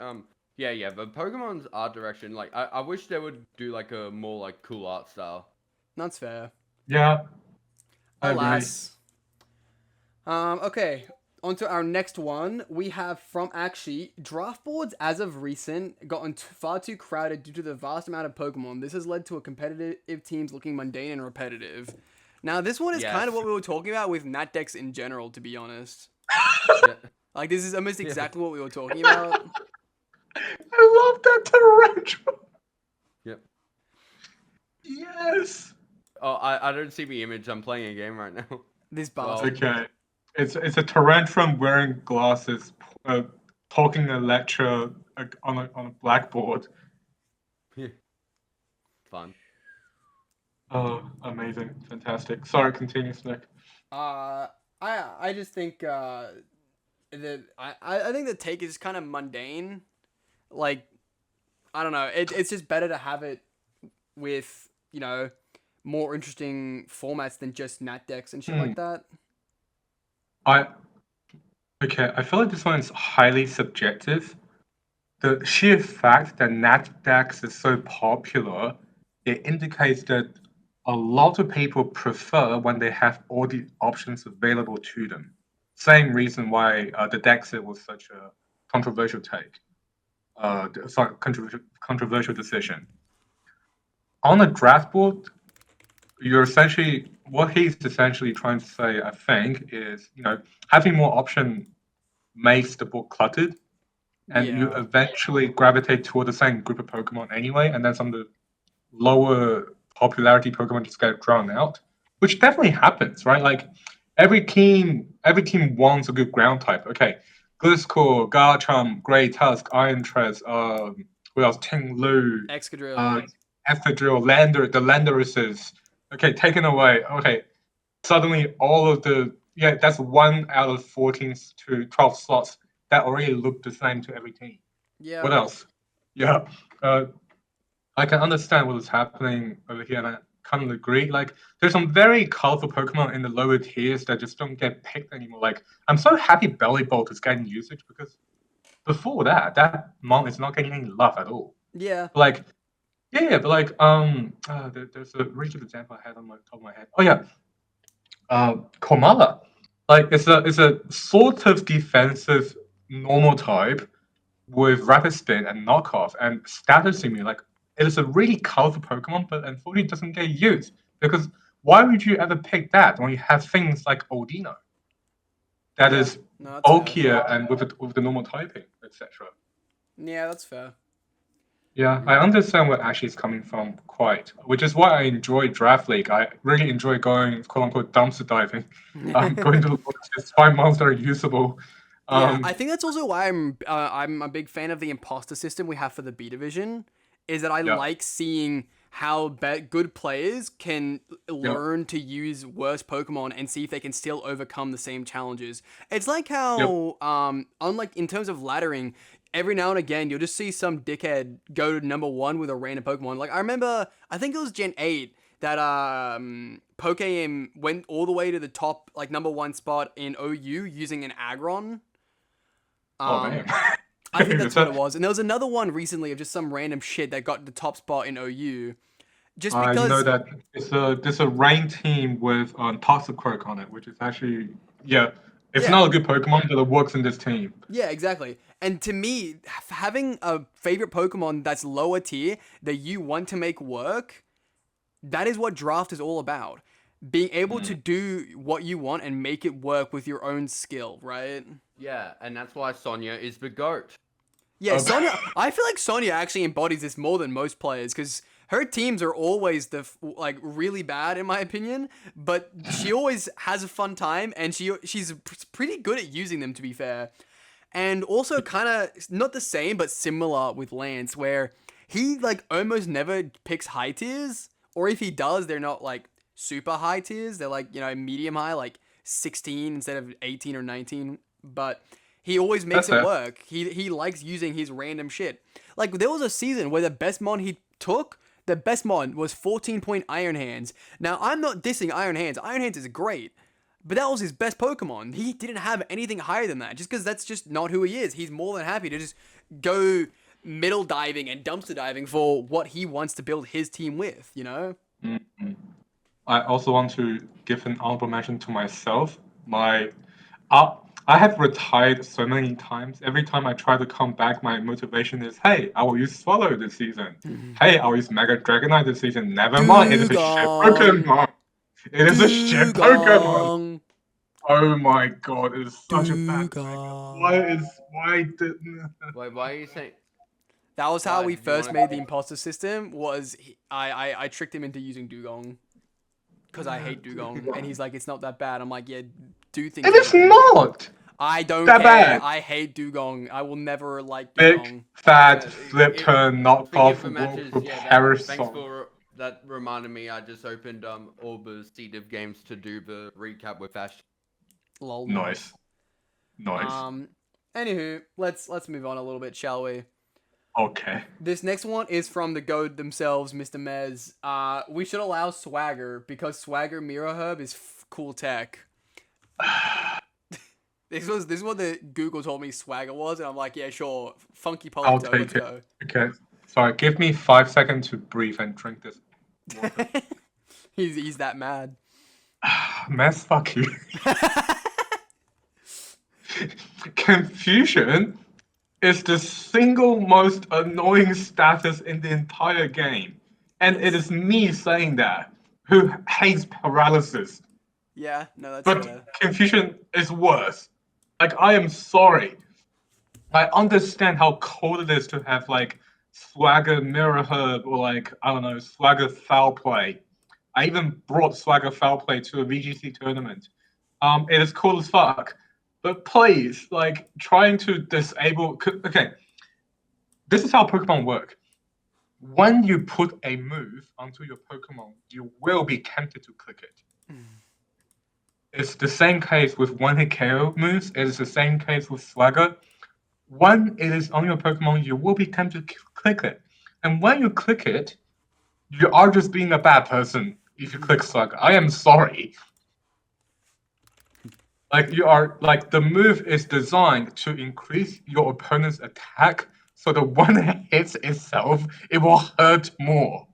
but Pokemon's art direction, like, I wish they would do like a more like cool art style. That's fair. Yeah. I agree. Alas. Okay. On to our next one. We have from Akshi, draft boards as of recent gotten far too crowded due to the vast amount of Pokemon. This has led to a competitive teams looking mundane and repetitive. Now, this one is kind of what we were talking about with Natdex in general, to be honest. Like, this is almost exactly what we were talking about. I love that tarantula. Yep. Yes. Oh, I don't see the image. I'm playing a game right now. This bastard. Okay. It's a tarantula wearing glasses, talking a lecture on a blackboard. Fun. Oh, amazing, fantastic. Sorry, continue, Snick. I just think that I think the take is kind of mundane. Like, I don't know. It's just better to have it with, you know, more interesting formats than just Natdex and shit like that. I feel like this one is highly subjective. The sheer fact that Natdex is so popular, it indicates that a lot of people prefer when they have all the options available to them. Same reason why the Dexit was such a controversial take, sorry, controversial decision. On a draft board, you're essentially what he's essentially trying to say, I think, is having more option makes the board cluttered, and you Yeah. eventually gravitate toward the same group of Pokemon anyway, and then some of the lower popularity Pokemon just get drowned out, which definitely happens, right? Like every team wants a good ground type. Okay, Gliscor, Garchomp, Grey Tusk, Iron Tress, who else? Ting Lu, Excadrill. Excadrill, the Landorus's. Okay, taken away. Okay, suddenly all of that's 1 out of 14 to 12 slots that already look the same to every team. Yeah. What else? Yeah, I can understand what is happening over here, and I kind of agree. Like, there's some very colorful Pokemon in the lower tiers that just don't get picked anymore. Like, I'm so happy Bellybolt is getting usage because before that mon is not getting any love at all. Yeah. Like, yeah, but like, there's a really good example I had on my top of my head. Oh yeah, Komala. Like, it's a sort of defensive normal type with Rapid Spin and Knockoff and Status Simi. Like, it is a really colorful Pokemon, but unfortunately it doesn't get used. Because why would you ever pick that when you have things like Odino that Yeah. is No, that's fair. bulkier and with the normal typing, etc. Yeah, that's fair. Yeah, I understand where Ashley's coming from quite, which is why I enjoy Draft League. I really enjoy going, quote unquote, dumpster diving. Going to the woods, just find monsters that are usable. Yeah, I think that's also why I'm a big fan of the imposter system we have for the B division. Is that I Yeah. like seeing how good players can learn to use worse Pokemon and see if they can still overcome the same challenges. It's like how unlike in terms of laddering, every now and again you'll just see some dickhead go to number 1 with a random Pokemon. Like I remember, I think it was Gen 8 that Pokeim went all the way to the top, like number 1 spot in OU using an Aggron. Oh man. I think that's what it was. And there was another one recently of just some random shit that got the top spot in OU. Just I because know that there's a rain team with Toxicroak on it, which is actually it's Yeah. not a good Pokemon, but it works in this team. Yeah, exactly. And to me, having a favorite Pokemon that's lower tier that you want to make work, that is what draft is all about. Being able to do what you want and make it work with your own skill, right? Yeah, and that's why Sonya is the GOAT. Yeah, Sonya. I feel like Sonya actually embodies this more than most players because her teams are always really bad in my opinion, but she always has a fun time and she's pretty good at using them, to be fair. And also kind of not the same but similar with Lance, where he like almost never picks high tiers, or if he does, they're not like super high tiers. They're like, medium high, like 16 instead of 18 or 19, but he always makes it work. He likes using his random shit. Like, there was a season where the best mon he took, the best mon was 14-point Iron Hands. Now, I'm not dissing Iron Hands. Iron Hands is great. But that was his best Pokemon. He didn't have anything higher than that, just because that's just not who he is. He's more than happy to just go middle diving and dumpster diving for what he wants to build his team with, Mm-hmm. I also want to give an honorable mention to myself. I have retired so many times. Every time I try to come back, my motivation is, hey, I will use Swallow this season. Hey, I'll use Mega Dragonite this season. Never mind, it is a shit Pokemon. It is a shit Pokemon. Oh my god, it is such a bad Pokemon. Wait, why are you saying? That was how Why? we Do you first wanna- made the imposter system. I tricked him into using Dugong because I hate Dugong, and he's like, it's not that bad. I'm like, yeah, do things. It is not I don't that care. bad. I hate Dugong. I will never like Big, Dugong. fat, Yeah, flip turn, knock Speaking off of matches, for yeah, Paris thanks song. for that. Reminded me, I just opened all the Seed of Games to do the recap with Ash. Lol. Nice. Anywho, let's move on a little bit, shall we? Okay. This next one is from the goat themselves, Mr. Mez. We should allow Swagger because Swagger Mirror Herb is cool tech. This is what the Google told me Swagger was, and I'm like, yeah, sure, funky I'll Polito, take let's it. go. Okay. Sorry, give me 5 seconds to breathe and drink this water. He's that mad. Mess, fuck you. Confusion is the single most annoying status in the entire game. And it Yes. is me saying that, who hates paralysis. Yeah, no, that's But fair. confusion is worse. Like, I am sorry. I understand how cool it is to have, like, Swagger Mirror Herb or, like, I don't know, Swagger Foul Play. I even brought Swagger Foul Play to a VGC tournament. It is cool as fuck. But please, like, trying to disable. Okay, this is how Pokemon work. When you put a move onto your Pokemon, you will be tempted to click it. It's the same case with one-hit KO moves. It is the same case with Swagger. When it is on your Pokemon, you will be tempted to click it. And when you click it, you are just being a bad person if you click Swagger. I am sorry. Like you are like the move is designed to increase your opponent's attack so that when it hits itself, it will hurt more.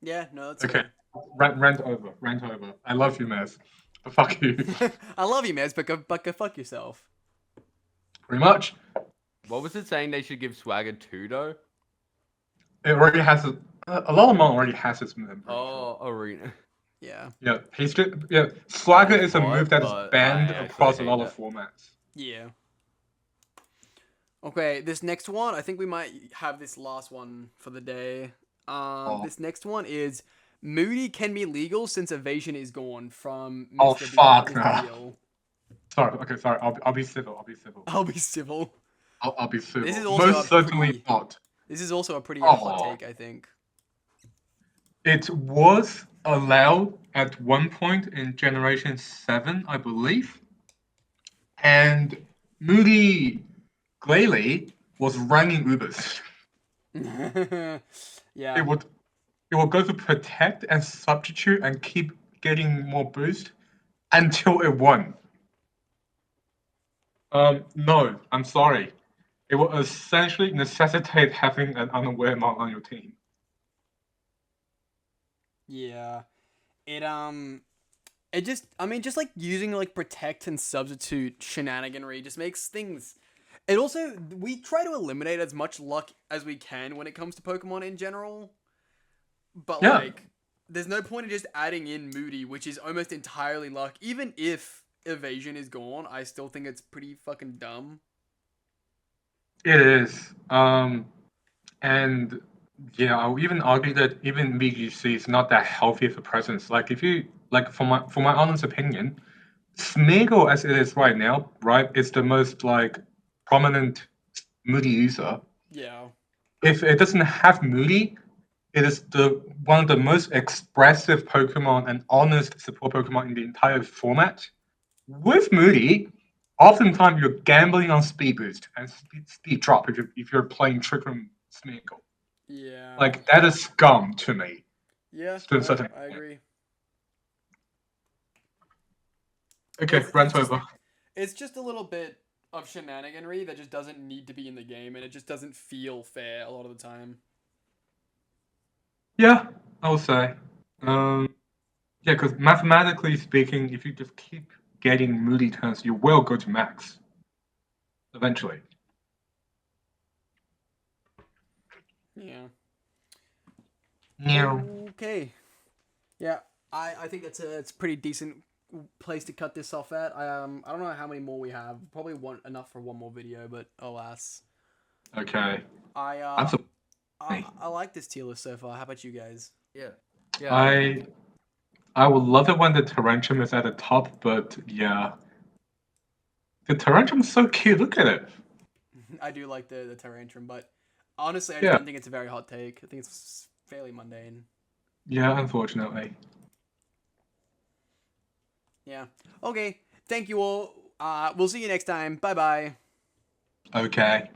Yeah, no, that's Okay. fair. Rant over. Rant over. I love you, Mez. But fuck you. I love you, Mez, but go fuck yourself. Pretty much. What was it saying they should give Swagger 2 though? It already has a lot of Mon already has its move. I'm pretty sure. Oh, Arena. Yeah. Yeah, Swagger That is is a move hot, that is but banned I actually across a hate lot that. of formats. Yeah. Okay, this next one, I think we might have this last one for the day. This next one is Moody can be legal since evasion is gone from Oh, Mr. fuck. Mr. Beal. Sorry. Okay. Sorry. I'll be civil. I'll be civil. I'll be civil. I'll be civil. This is also Most certainly not. This is also a pretty Oh. hot take, I think. It was allowed at one point in Generation 7, I believe. And Moody Glalie was running Ubers. Yeah. It would go to protect and substitute and keep getting more boost until it won. No, I'm sorry. It will essentially necessitate having an unaware Mon on your team. Yeah. It just, I mean, just like using like protect and substitute shenaniganry just makes things. It also, we try to eliminate as much luck as we can when it comes to Pokemon in general. But Yeah. like, there's no point in just adding in Moody, which is almost entirely luck. Even if evasion is gone, I still think it's pretty fucking dumb. It is. And yeah, I'll even argue that even VGC is not that healthy of a presence. Like if you like for my honest opinion, Smeagol as it is right now, right, is the most like prominent Moody user. Yeah. If it doesn't have Moody, it is the one of the most expressive Pokemon and honest support Pokemon in the entire format. With Moody, oftentimes you're gambling on speed boost and speed drop if you're playing Trick Room Smeagol. Yeah. Like that is scum to me. Yeah, To a certain I agree. Okay, It's rant just, over. it's just a little bit of shenaniganry that just doesn't need to be in the game, and it just doesn't feel fair a lot of the time. Yeah, I will say. Yeah, because mathematically speaking, if you just keep getting Moody turns, you will go to max eventually. Yeah. Yeah. Okay. Yeah, I think it's a pretty decent place to cut this off at. I don't know how many more we have. Probably enough for one more video, but alas. Okay. I That's a I like this tier list so far. How about you guys? Yeah. Yeah. I would love it when the Tarantrum is at the top, but yeah. The Tarantrum is so cute. Look at it. I do like the Tyrantrum, but honestly, I just Yeah. don't think it's a very hot take. I think it's fairly mundane. Yeah, unfortunately. Yeah. Okay. Thank you all. We'll see you next time. Bye bye. Okay.